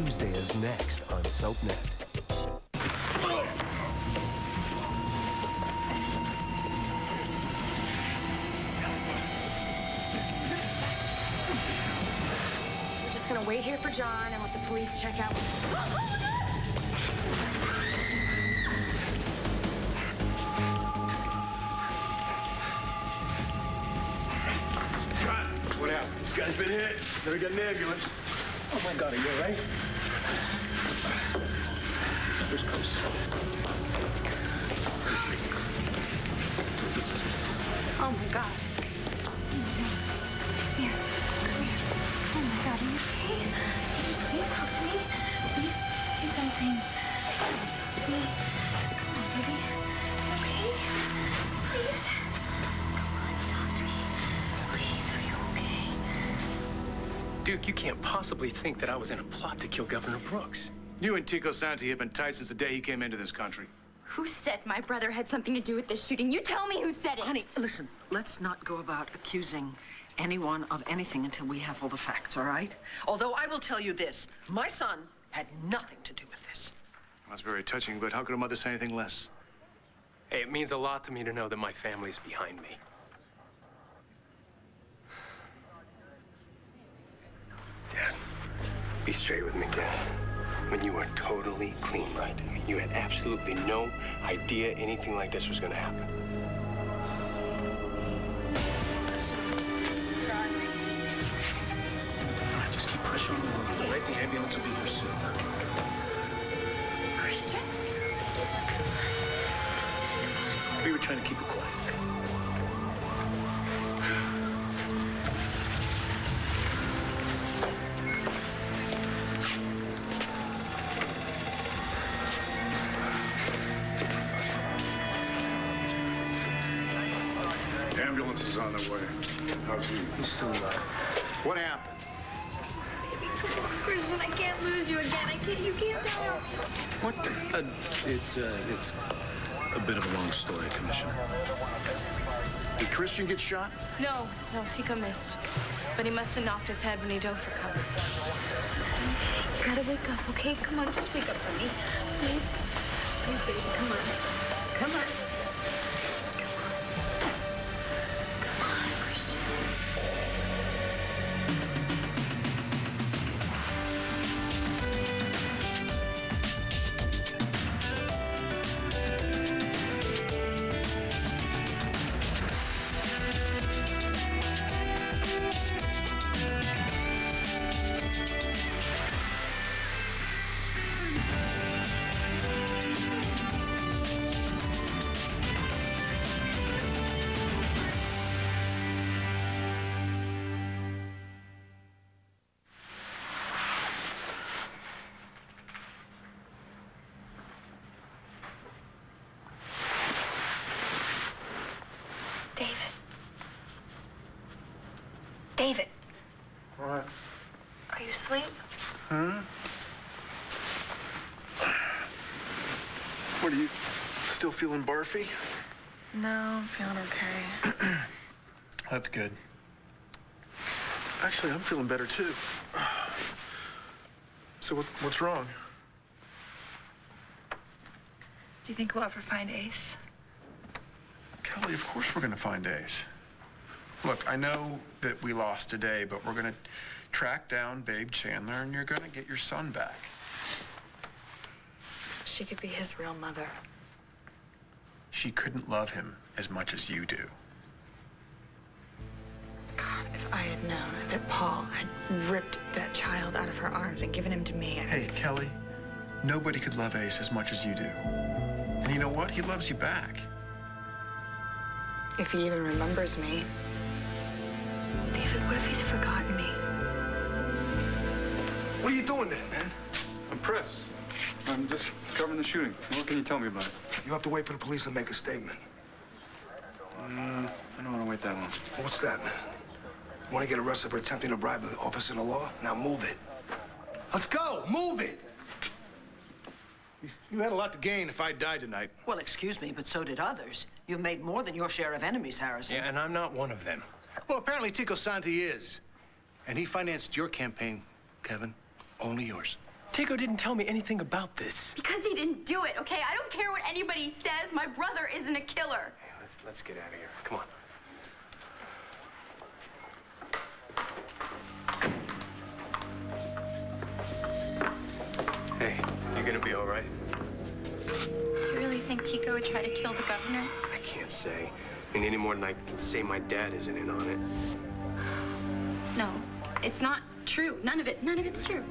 Tuesday is next on SoapNet. We're just gonna wait here for John and let the police check out. John, what happened? This guy's been hit. Never got an ambulance. Oh my God, are you all right? Where's Coast? Oh my God. Here, come here. Oh my God, are you okay? Please talk to me. Please say something. Talk to me. Come on, baby. Okay? Please. Come on, talk to me. Please, are you okay? Duke, you can't possibly think that I was in a plot to kill Governor Brooks. You and Tico Santi have been tight since the day he came into this country. Who said my brother had something to do with this shooting? You tell me who said it. Honey, listen, let's not go about accusing anyone of anything until we have all the facts, all right? Although I will tell you this, my son had nothing to do with this. That's very touching, but how could a mother say anything less? Hey, it means a lot to me to know that my family's behind me. Dad, be straight with me, Dad. I mean, you were totally clean, right? I mean, you had absolutely no idea anything like this was going to happen. Just keep pressure on the road, all right? The ambulance will be here soon. Christian? We were trying to keep it quiet. The ambulance is on the way. How's he? He's still alive. What happened? Baby, come on, Christian. I can't lose you again. You can't tell. What the? It's a bit of a long story, Commissioner. Did Christian get shot? No, Tico missed. But he must have knocked his head when he dove for cover. You gotta wake up, okay? Come on, just wake up for me. Please. Please, baby, come on. Come on. Come on, Christian. David. What? Are you asleep? Huh? What, are you still feeling barfy? No, I'm feeling okay. That's good. Actually, I'm feeling better, too. So what's wrong? Do you think we'll ever find Ace? Kelly, of course we're going to find Ace. Look, I know that we lost today, but we're going to track down Babe Chandler, and you're going to get your son back. She could be his real mother. She couldn't love him as much as you do. God, if I had known that Paul had ripped that child out of her arms and given him to me, Hey, Kelly, nobody could love Ace as much as you do. And you know what? He loves you back. If he even remembers me. David, what if he's forgotten me? What are you doing there, man? I'm Press. I'm just covering the shooting. What can you tell me about it? You have to wait for the police to make a statement. I don't want to wait that long. Well, what's that, man? You want to get arrested for attempting to bribe the officer of the law? Now move it. Let's go! Move it! You had a lot to gain if I died tonight. Well, excuse me, but so did others. You've made more than your share of enemies, Harrison. Yeah, and I'm not one of them. Well, apparently Tico Santi is. And he financed your campaign, Kevin. Only yours. Tico didn't tell me anything about this. Because he didn't do it, okay? I don't care what anybody says. My brother isn't a killer. Hey, let's get out of here. Come on. Hey, you gonna be all right? You really think Tico would try to kill the governor? I can't say. I mean, any more than I can say my dad isn't in on it. No, it's not true. None of it's true.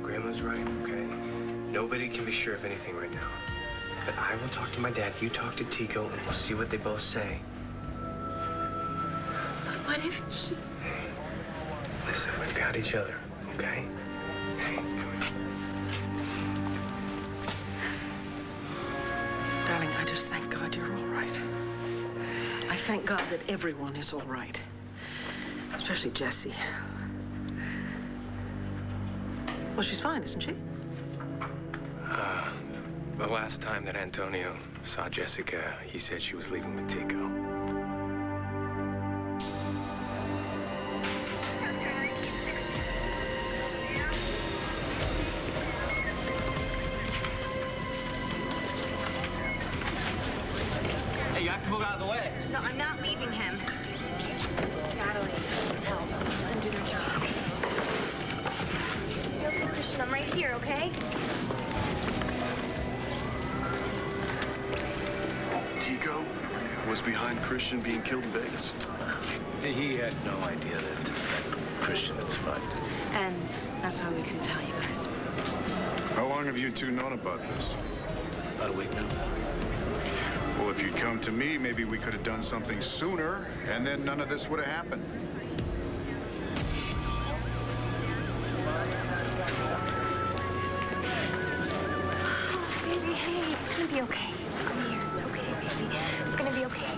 Grandma's right, okay? Nobody can be sure of anything right now. But I will talk to my dad, you talk to Tico, and we'll see what they both say. But what if he... Hey, listen, we've got each other, okay? Hey. Darling, I just thank God you're all right. I thank God that everyone is all right. Especially Jessie. Well, she's fine, isn't she? The last time that Antonio saw Jessica, he said she was leaving with Tico. Hey, you have to move out of the way. No, I'm not leaving him. Natalie, let's help. Let them do their job. No, Christian, I'm right here, okay? Tico was behind Christian being killed in Vegas. He had no idea that Christian was fucked. And that's why we couldn't tell you guys. How long have you two known about this? About a week now. Well, if you'd come to me, maybe we could have done something sooner, and then none of this would have happened. Oh, baby, hey, it's gonna be okay. Come here. It's okay, baby. It's gonna be okay.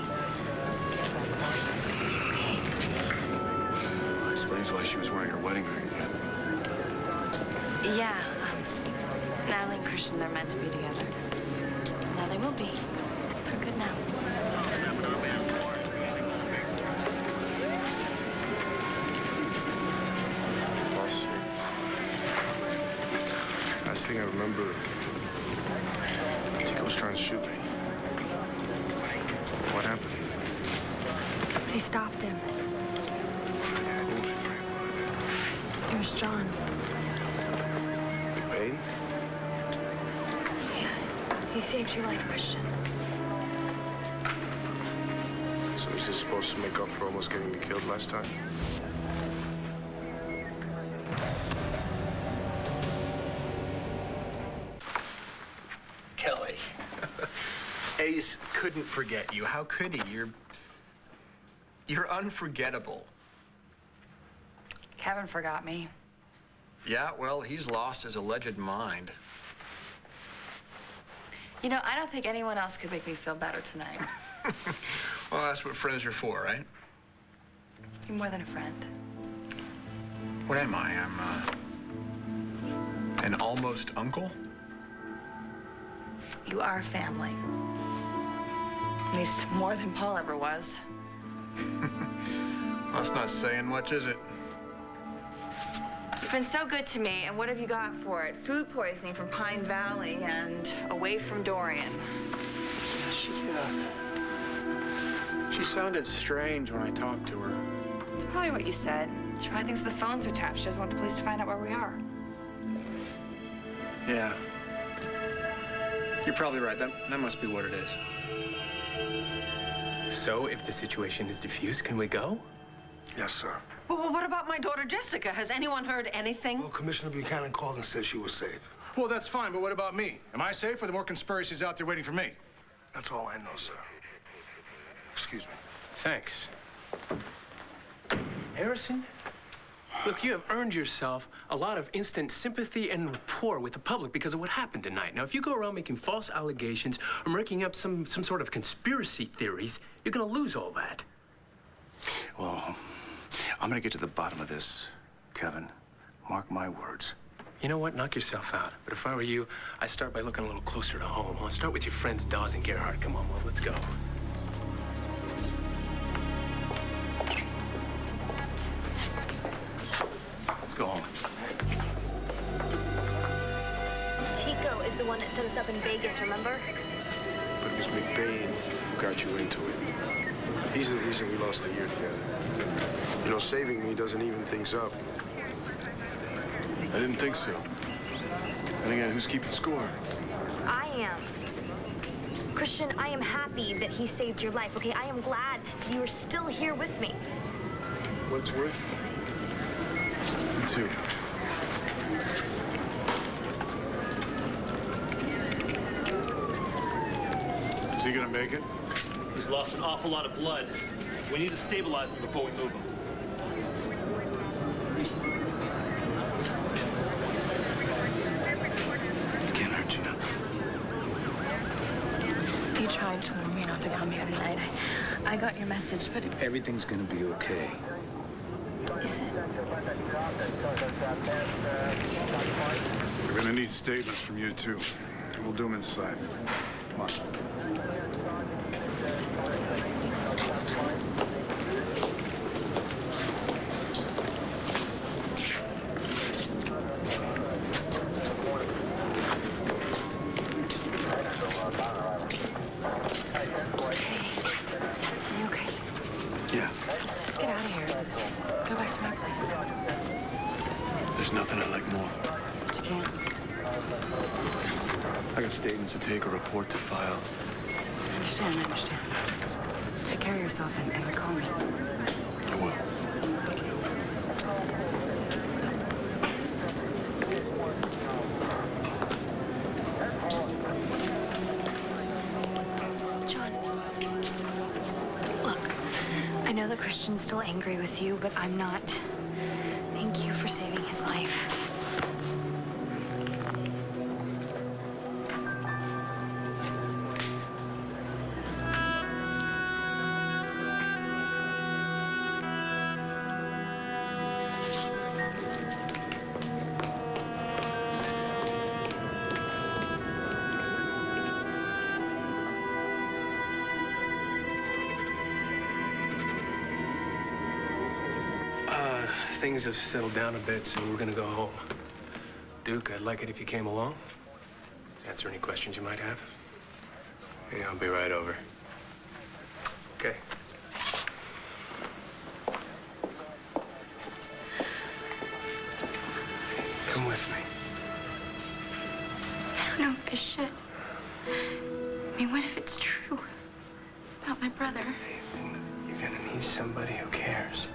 It's gonna be okay. Well, that explains why she was wearing her wedding ring again. Yeah, Natalie and Christian, they're meant to be together. Now they will be. For good now. Last thing I remember, Tico was trying to shoot me. What happened? Somebody stopped him. Who? It was John. Wayne? Yeah, he saved your life, Christian. So is this supposed to make up for almost getting me killed last time? Kelly. Ace couldn't forget you. How could he? You're unforgettable. Kevin forgot me. Yeah, well, he's lost his alleged mind. You know, I don't think anyone else could make me feel better tonight. Well, that's what friends are for, right? You're more than a friend. What am I? I'm, an almost uncle? You are family. At least more than Paul ever was. That's not saying much, is it? You've been so good to me, and what have you got for it? Food poisoning from Pine Valley and away from Dorian. She sounded strange when I talked to her. That's probably what you said. She probably thinks the phones are tapped. She doesn't want the police to find out where we are. Yeah. You're probably right. That must be what it is. So, if the situation is diffused, can we go? Yes, sir. Well, what about my daughter Jessica? Has anyone heard anything? Well, Commissioner Buchanan called and said she was safe. Well, that's fine, but what about me? Am I safe, or are there more conspiracies out there waiting for me? That's all I know, sir. Excuse me. Thanks. Harrison, look, you have earned yourself a lot of instant sympathy and rapport with the public because of what happened tonight. Now, if you go around making false allegations or making up some sort of conspiracy theories, you're gonna lose all that. Well, I'm gonna get to the bottom of this, Kevin. Mark my words. You know what? Knock yourself out. But if I were you, I'd start by looking a little closer to home. I'll start with your friends Dawes and Gerhardt. Come on, Will, let's go. Let's go home. the one that set us up in Vegas, remember? But it was McBain who got you into it. He's the reason we lost a year together. You know, saving me doesn't even things up. I didn't think so. And again, who's keeping score? I am. Christian, I am happy that he saved your life, okay? I am glad you are still here with me. What it's worth? Me too. Is he gonna make it? He's lost an awful lot of blood. We need to stabilize him before we move him. Can't hurt you now. You tried to warn me not to come here tonight. I got your message, but Everything's gonna be okay. is it? We're gonna need statements from you, too. We'll do them inside. Come on. You okay? Yeah. Let's just get out of here. Let's just go back to my place. There's nothing I like more. But you can't. I got statements to take, a report to file. I understand. Just take care of yourself and call me. I will. John, look, I know that Christian's still angry with you, but I'm not. Thank you for saving his life. Things have settled down a bit, so we're gonna go home. Duke, I'd like it if you came along. Answer any questions you might have. Yeah, I'll be right over. Okay. Come with me. I don't know if I should. I mean, what if it's true about my brother? You're gonna need somebody who cares.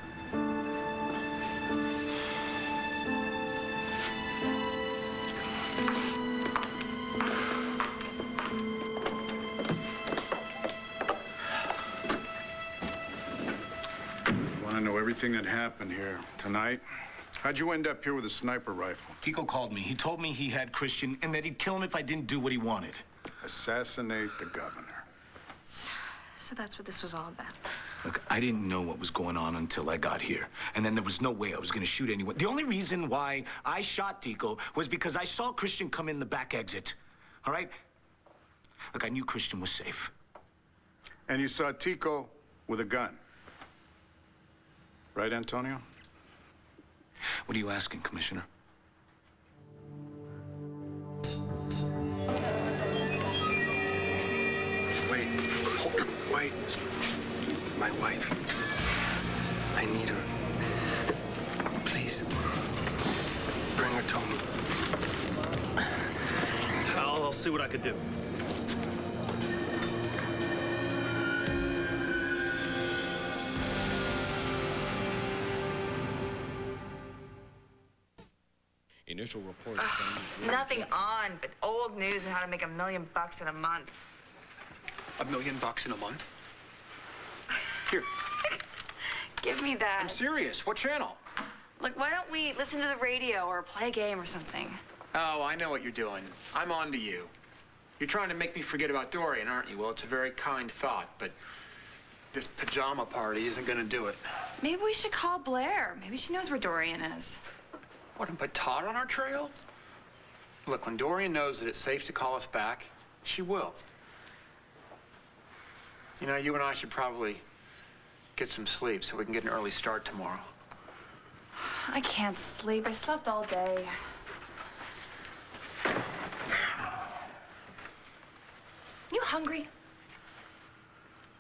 Want to know everything that happened here tonight? How'd you end up here with a sniper rifle? Tico called me. He told me he had Christian and that he'd kill him if I didn't do what he wanted. Assassinate the governor. So that's what this was all about. Look, I didn't know what was going on until I got here. And then there was no way I was going to shoot anyone. The only reason why I shot Tico was because I saw Christian come in the back exit. All right? Look, I knew Christian was safe. And you saw Tico with a gun. Right, Antonio? What are you asking, Commissioner? Wait. My wife. I need her. Please. Bring her to me. I'll see what I can do. Initial reports. Nothing on but old news on how to make $1 million in a month. $1 million in a month? Here. Give me that. I'm serious. What channel? Look, why don't we listen to the radio or play a game or something? Oh, I know what you're doing. I'm on to you. You're trying to make me forget about Dorian, aren't you? Well, it's a very kind thought, but this pajama party isn't gonna do it. Maybe we should call Blair. Maybe she knows where Dorian is. What, and put Todd on our trail? Look, when Dorian knows that it's safe to call us back, she will. You know, you and I should probably get some sleep so we can get an early start tomorrow. I can't sleep. I slept all day. hungry?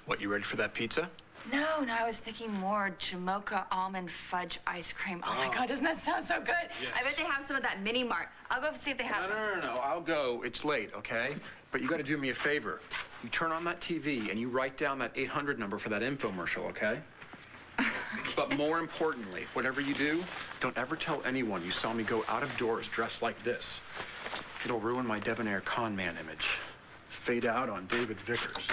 What, you ready for that pizza? No, I was thinking more Jamocha almond fudge ice cream. Oh my God, doesn't that sound so good? Yes. I bet they have some at that mini mart. I'll go see if they have some. No. I'll go. It's late, okay? But you got to do me a favor. You turn on that TV and you write down that 800 number for that infomercial, okay? But more importantly, whatever you do, don't ever tell anyone you saw me go out of doors dressed like this. It'll ruin my debonair con man image. Fade out on David Vickers.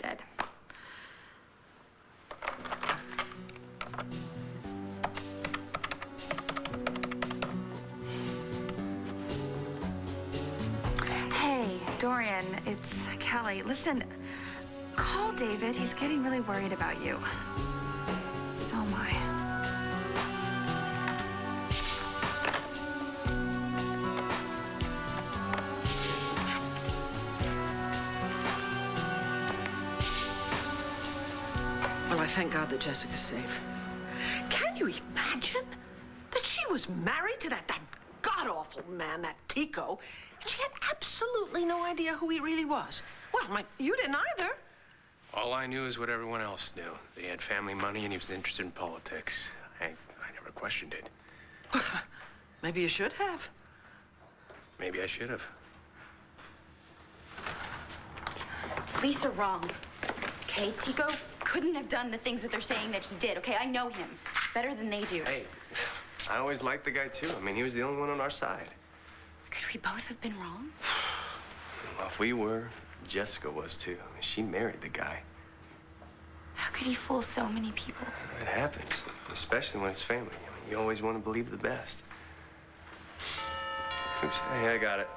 Dead. Hey, Dorian, it's Kelly. Listen, call David. He's getting really worried about you. So am I. Well, I thank God that Jessica's safe. Can you imagine that she was married to that god-awful man, that Tico, and she had absolutely no idea who he really was? Well, you didn't either. All I knew is what everyone else knew. They had family money and he was interested in politics. I never questioned it. Maybe you should have. Maybe I should have. Police are wrong. Okay, Tico couldn't have done the things that they're saying that he did, okay? I know him better than they do. Hey, I always liked the guy too. I mean, he was the only one on our side. Could we both have been wrong? Well, if we were, Jessica was too. I mean, she married the guy. How could he fool so many people? It happens, especially when it's family. I mean, you always want to believe the best. Oops. Hey, I got it.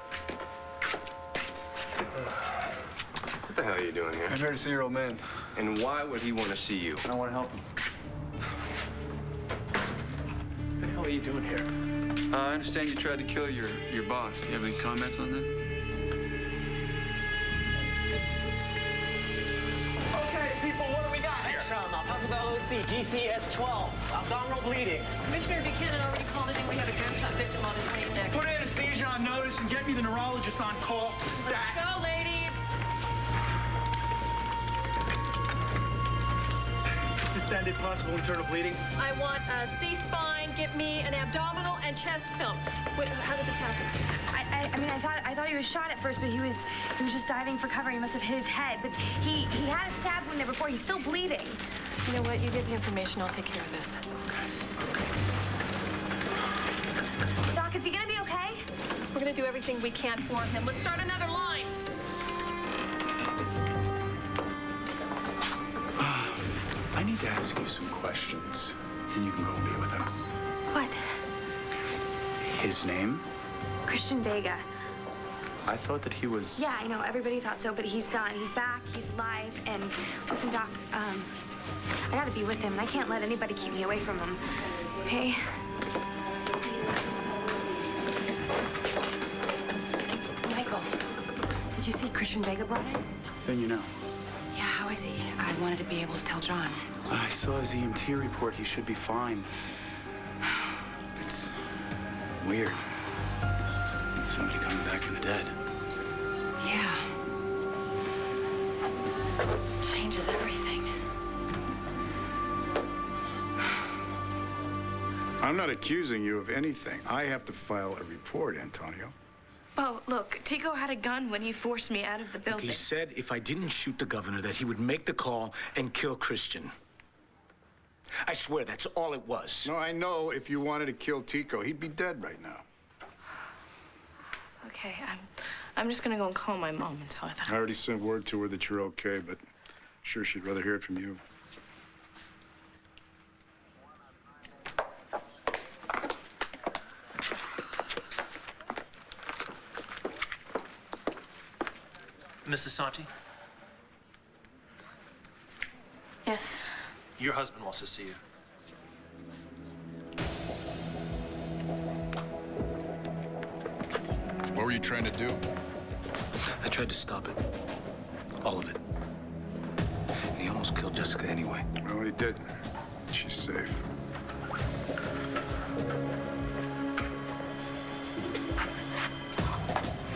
What the hell are you doing here? I'm here to see your old man. And why would he want to see you? I want to help him. What the hell are you doing here? I understand you tried to kill your boss. Do you have any comments on that? Okay, people, what do we got here? Possible LOC, GCS-12, abdominal bleeding. Commissioner Buchanan already called it in. We have a gunshot victim on his way next. Put anesthesia on notice and get me the neurologist on call. Stat. Go, ladies. Distended possible internal bleeding. I want a C-spine. Give me an abdominal and chest film. Wait, how did this happen? I mean, I thought he was shot at first, but he was just diving for cover. He must have hit his head, but he had a stab wound there before. He's still bleeding. You know what? You get the information. I'll take care of this. Doc, is he gonna be okay? We're gonna do everything we can for him. Let's start another line. I need to ask you some questions, and you can go be with him. What? His name? Christian Vega. I thought that he was... Yeah, I know. Everybody thought so, but he's not. He's back. He's alive. And listen, Doc, I gotta be with him, and I can't let anybody keep me away from him. Okay? Michael, did you see Christian Vega brought in? Then you know. Yeah, how is he? I wanted to be able to tell John. I saw his EMT report. He should be fine. It's weird. Somebody coming back from the dead. Yeah. Changes everything. I'm not accusing you of anything. I have to file a report, Antonio. Oh, look, Tico had a gun when he forced me out of the building. He said if I didn't shoot the governor that he would make the call and kill Christian. I swear that's all it was. No, I know if you wanted to kill Tico, he'd be dead right now. Okay, I'm just gonna go and call my mom and tell her that. I already sent word to her that you're okay, but sure she'd rather hear it from you. Mrs. Santi, Yes. your husband wants to see you. What were you trying to do? I tried to stop it. All of it. And he almost killed Jessica anyway. Well, he did. she's safe.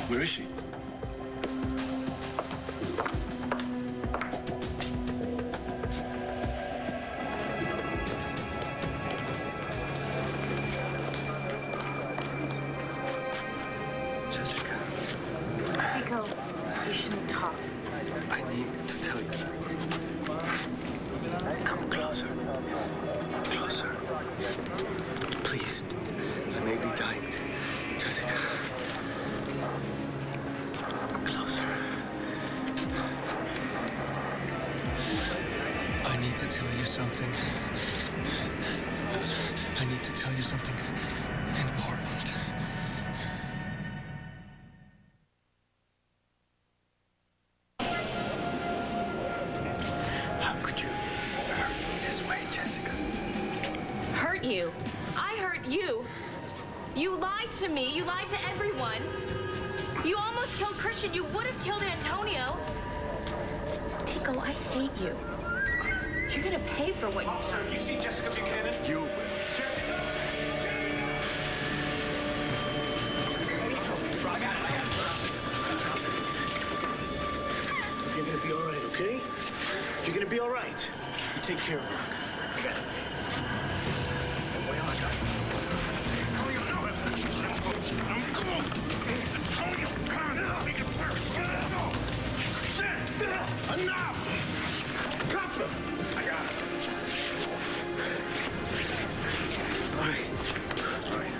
Where is she? Jessica, Tico, you shouldn't talk. I need to tell you. Come closer. Closer. Please. I may be dying. Jessica. Closer. I need to tell you something. I need to tell you something important. How could you hurt me this way, Jessica? Hurt you? I hurt you? You lied to me. You lied to everyone. You almost killed Christian. You would have killed Antonio. Tico, I hate you. You're gonna pay for what you... Officer, you see Jessica Buchanan? You will. Jessica! You're gonna be all right, okay? You're gonna be all right. You take care of her. I got it. Enough! Cuff him! I got it. All right. All right.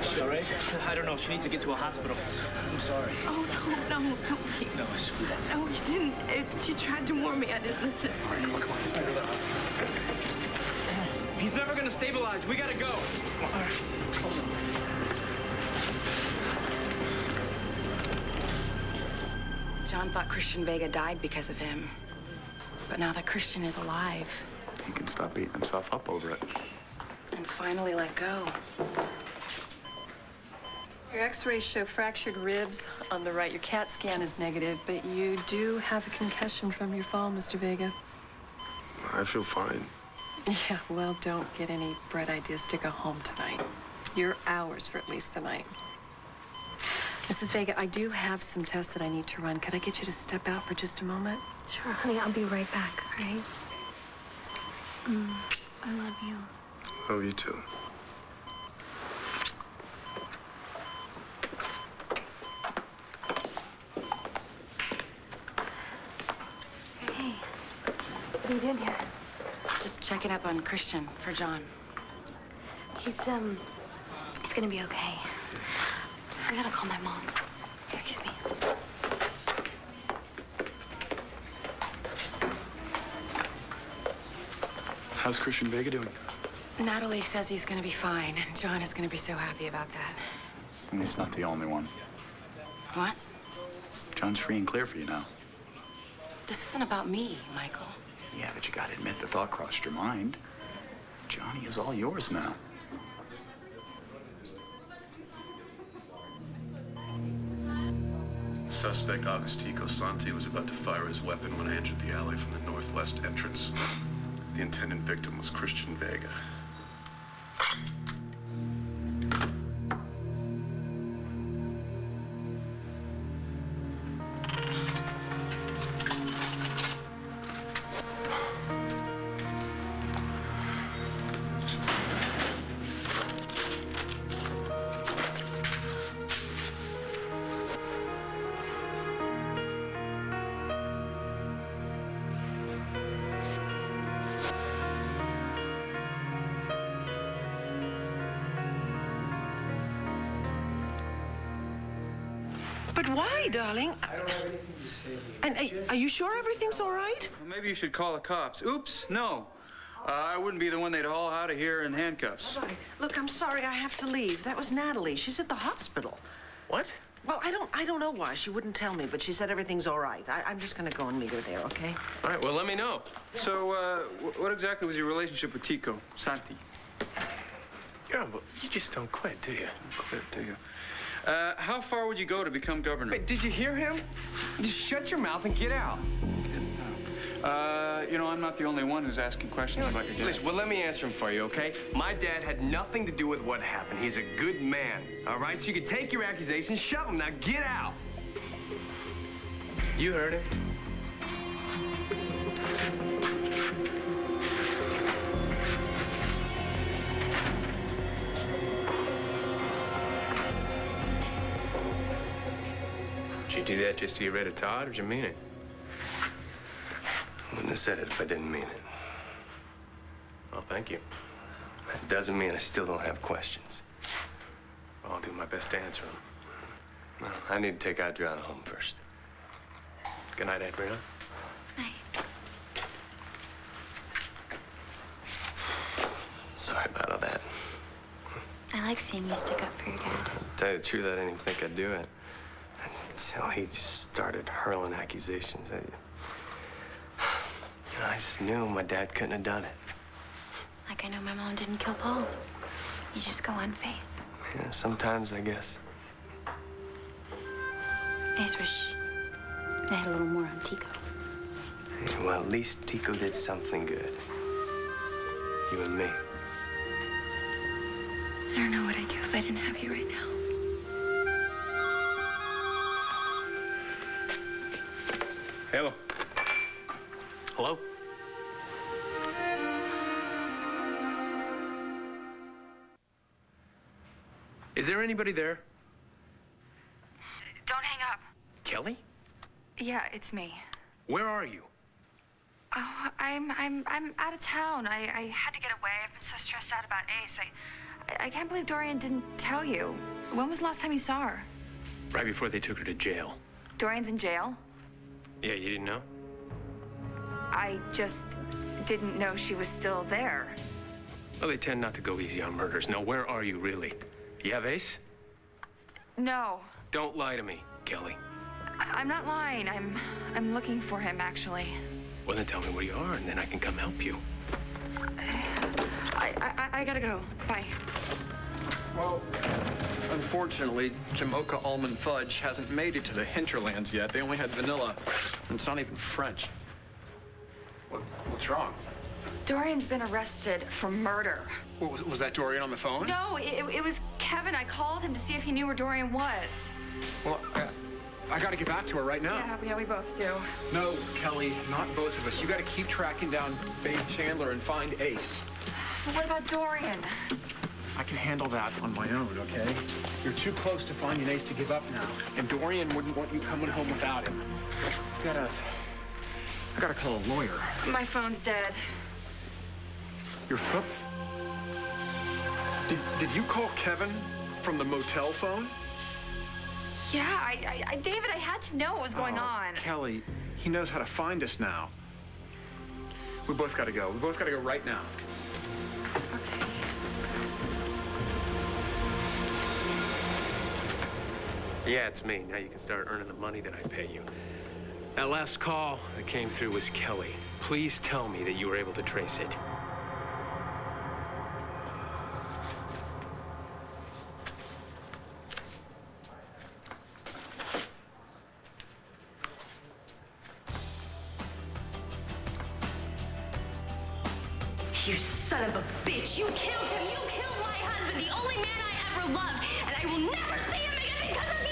She all right? I don't know. She needs to get to a hospital. I'm sorry. Oh, no, no, no, wait. No, I screwed up. No, you didn't. She tried to warn me. I didn't listen. All right, come on, let's go to the hospital. He's never gonna stabilize. We gotta go. All right, hold on. John thought Christian Vega died because of him. But now that Christian is alive He can stop beating himself up over it. and finally let go. Your x-rays show fractured ribs on the right. Your CAT scan is negative, but you do have a concussion from your fall, Mr. Vega. I feel fine. Yeah, well, don't get any bright ideas to go home tonight. You're ours for at least the night. Mrs. Vega, I do have some tests that I need to run. Could I get you to step out for just a moment? Sure, honey, I'll be right back, all right? I love you. Oh, you too. Hey, what are you doing here? Just checking up on Christian for John. He's gonna be okay. I gotta call my mom. Excuse me. How's Christian Vega doing? Natalie says he's gonna be fine, and John is gonna be so happy about that. And he's not the only one. What? John's free and clear for you now. This isn't about me, Michael. Yeah, but you gotta admit the thought crossed your mind. Johnny is all yours now. Suspect Agustico Santi was about to fire his weapon when I entered the alley from the northwest entrance. The intended victim was Christian Vega. But why, darling? I don't have anything to say to you. And are you sure everything's all right? Well, maybe you should call the cops. Oops, no. I wouldn't be the one they'd haul out of here in handcuffs. Look, I'm sorry I have to leave. That was Natalie. She's at the hospital. What? Well, I don't know why. She wouldn't tell me, but she said everything's all right. I'm just gonna go and meet her there, okay? All right, well, let me know. So, what exactly was your relationship with Tico, Santi? You just don't quit, do you? Quit, do you? How far would you go to become governor? Wait, did you hear him? Just shut your mouth and get out. You know, I'm not the only one who's asking questions about your dad. Listen, well, let me answer him for you, okay? My dad had nothing to do with what happened. He's a good man, all right? So you can take your accusations, shove them. Now get out. You heard it. Did you do that just to get rid of Todd, or did you mean it? I wouldn't have said it if I didn't mean it. Well, thank you. That doesn't mean I still don't have questions. I'll do my best to answer them. Well, I need to take Adriana home first. Good night, Adriana. Sorry about all that. I like seeing you stick up for your dad. To tell you the truth, I didn't even think I'd do it. Until he just started hurling accusations at you. And I just knew my dad couldn't have done it. Like I know my mom didn't kill Paul. You just go on faith. Yeah, sometimes, I guess. I just wish I had a little more on Tico. Well, at least Tico did something good. You and me. I don't know what I'd do if I didn't have you right now. Hello. Hello? Is there anybody there? Don't hang up. Kelly? Yeah, it's me. Where are you? Oh, I'm out of town. I had to get away. I've been so stressed out about Ace. I can't believe Dorian didn't tell you. When was the last time you saw her? Right before they took her to jail. Dorian's in jail? Yeah, you didn't know? I just didn't know she was still there. Well, they tend not to go easy on murders. No, where are you really? You have Ace? No. Don't lie to me, Kelly. I'm not lying. I'm looking for him, actually. Well, then tell me where you are, and then I can come help you. I gotta go. Bye. Well, unfortunately, Jamocha Almond Fudge hasn't made it to the hinterlands yet. They only had vanilla, and it's not even French. What's wrong? Dorian's been arrested for murder. Was that Dorian on the phone? No, it was Kevin. I called him to see if he knew where Dorian was. Well, I gotta get back to her right now. Yeah, we both do. No, Kelly, not both of us. You gotta keep tracking down Babe Chandler and find Ace. But what about Dorian? I can handle that on my own, okay? You're too close to finding Ace to give up now. And Dorian wouldn't want you coming home without him. I gotta call a lawyer. My phone's dead. Your phone? Did you call Kevin from the motel phone? Yeah, David, I had to know what was going on. Kelly, he knows how to find us now. We both gotta go. We both gotta go right now. Okay. Yeah, it's me. Now you can start earning the money that I pay you. That last call that came through was Kelly. Please tell me that you were able to trace it. You son of a bitch! You killed him! You killed my husband, the only man I ever loved, and I will never see him again because of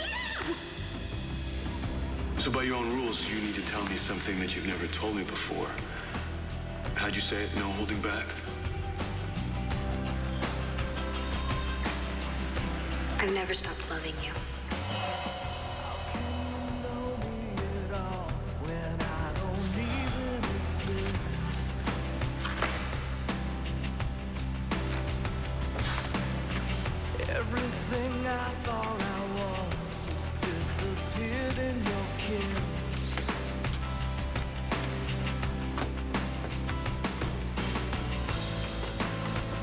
you! So by your own rules, you need to tell me something that you've never told me before. How'd you say it? No holding back? I've never stopped loving you. Everything I thought I was has disappeared in your kiss.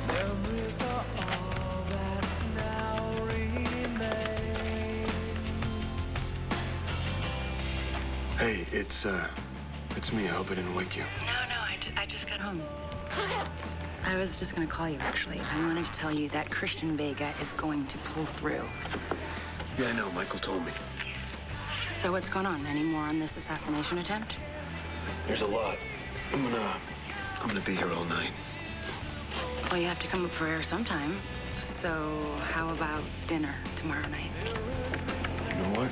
Memories are all that now remain. Hey, it's me. I hope I didn't wake you. No, I just got home. I was just gonna call you, actually. I wanted to tell you that Christian Vega is going to pull through. Yeah, I know. Michael told me. So what's going on? Any more on this assassination attempt? There's a lot. I'm gonna be here all night. Well, you have to come up for air sometime. So how about dinner tomorrow night? You know what?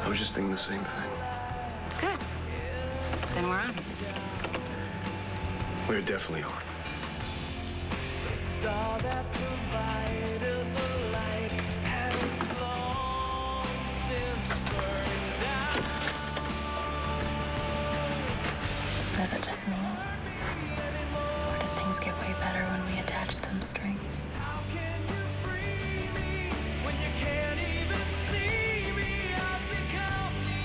I was just thinking the same thing. Good. Then we're on. We're definitely on. The star that provided the light has long since burned out. Was it just me? Or did things get way better when we attached some strings? How can you free me when you can't even see me? I've become the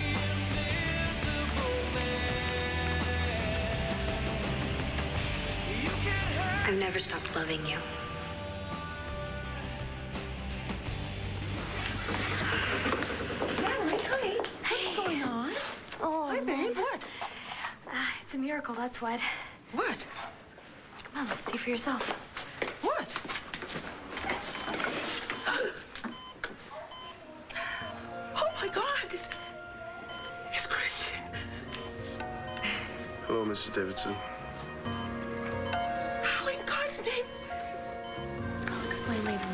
invisible man. You can't hurt. I've never stopped loving you. Natalie, honey, what's going on? Oh, Hi, babe. What? It's a miracle, that's what. What? Come on, let's see for yourself. What? Oh my God! It's Christian. Hello, Mrs. Davidson. How in God's name? I'll explain later,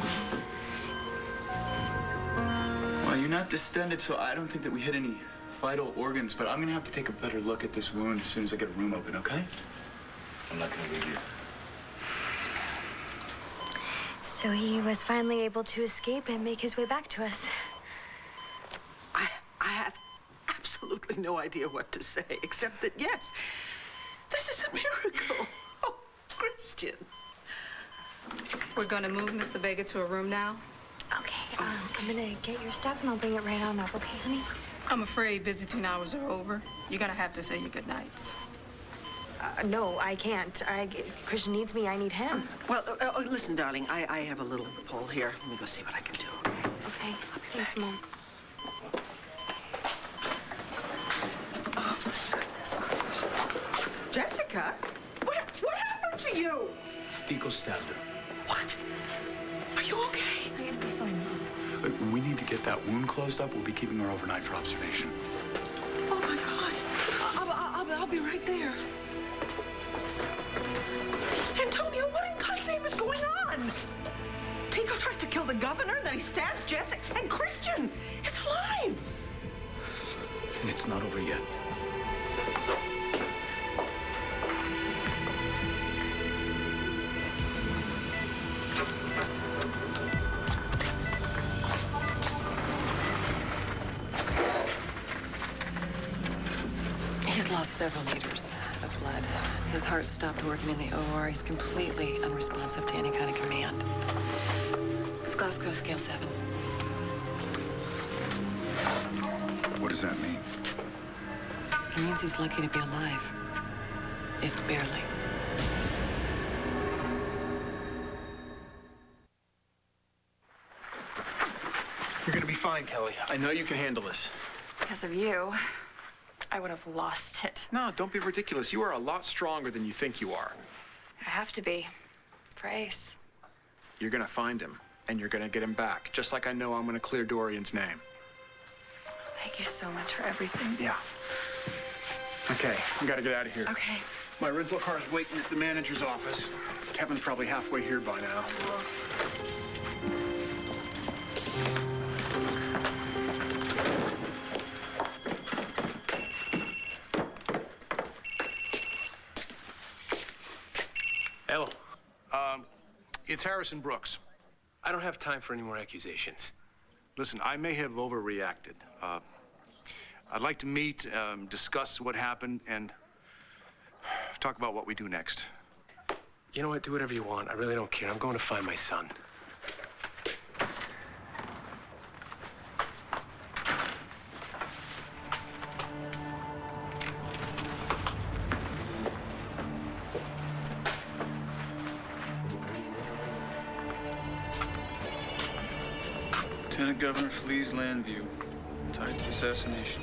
Mom. Well, you're not distended, so I don't think that we hit any vital organs, but I'm gonna have to take a better look at this wound as soon as I get a room open, okay? I'm not gonna leave you. So he was finally able to escape and make his way back to us. I have absolutely no idea what to say, except that, yes, this is a miracle. Oh, Christian. We're gonna move Mr. Vega to a room now. Okay, I'm gonna get your stuff and I'll bring it right on up, okay, honey? I'm afraid visiting hours are over. You're gonna have to say your goodnights. No, I can't. Christian needs me, I need him. Well, listen, darling, I have a little pull here. Let me go see what I can do. Okay, thanks, Mom. Oh, my goodness. Jessica? What happened to you? Tico stabbed her. What? Are you okay? I'm gonna be fine, Mom. Look, we need to get that wound closed up. We'll be keeping her overnight for observation. Oh, my God. I'll be right there. Antonio, what in God's name is going on? Tico tries to kill the governor, then he stabs Jessica, and Christian is alive. And it's not over yet. He's lost several liters of blood. His heart stopped working in the OR. He's completely unresponsive to any kind of command. It's Glasgow scale 7. What does that mean? It means he's lucky to be alive, if barely. You're gonna be fine, Kelly. I know you can handle this. Because of you, I would have lost it. No, don't be ridiculous. You are a lot stronger than you think you are. I have to be. For Ace. You're gonna find him, and you're gonna get him back, just like I know I'm gonna clear Dorian's name. Thank you so much for everything. Yeah. Okay, we gotta get out of here. Okay. My rental car is waiting at the manager's office. Kevin's probably halfway here by now. Hello. It's Harrison Brooks. I don't have time for any more accusations. Listen, I may have overreacted. I'd like to meet, discuss what happened, and talk about what we do next. You know what? Do whatever you want. I really don't care. I'm going to find my son. Lieutenant Governor flees Landview, tied to assassination.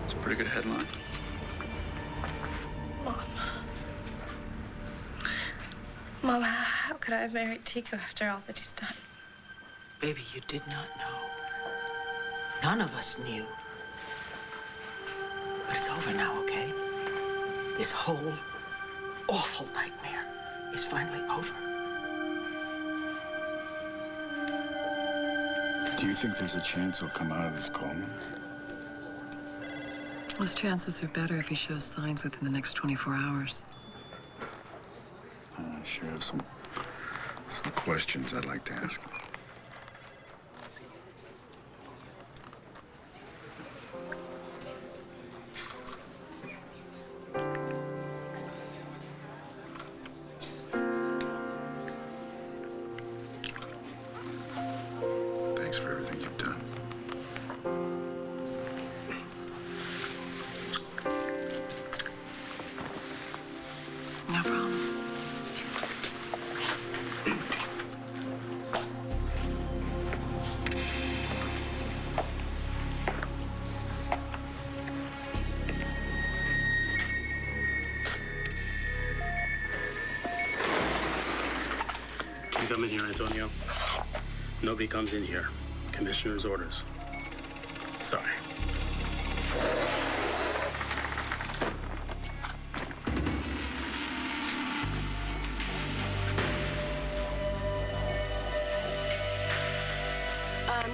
It's a pretty good headline. Mom, how could I have married Tico after all that he's done? Baby, you did not know. None of us knew. But it's over now, okay? this whole awful nightmare is finally over. Do you think there's a chance he'll come out of this coma? His chances are better if he shows signs within the next 24 hours. I sure have some questions I'd like to ask. Thanks for everything you've done. No problem. You come in here, Antonio. Nobody comes in here. Commissioner's orders. Sorry.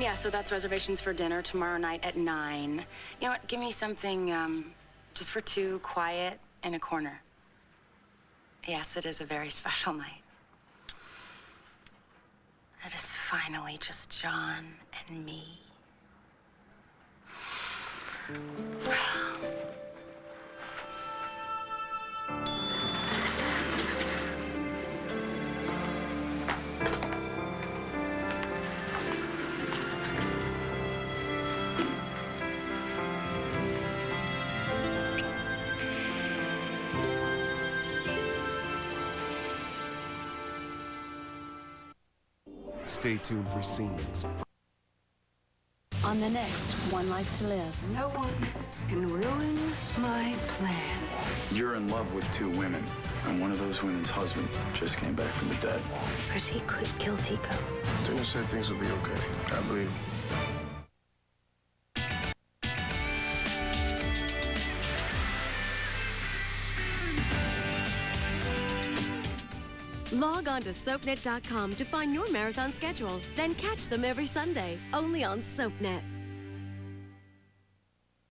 Yeah, so that's reservations for dinner tomorrow night at 9. You know what? Give me something, just for two, quiet, in a corner. Yes, it is a very special night. It is finally just John and me. Stay tuned for scenes. On the next One Life to Live. No one can ruin my plan. You're in love with two women, and one of those women's husband just came back from the dead. Chris, he could kill Tico. Daniel said things will be okay. I believe him. Log on to SoapNet.com to find your marathon schedule. Then catch them every Sunday, only on SoapNet.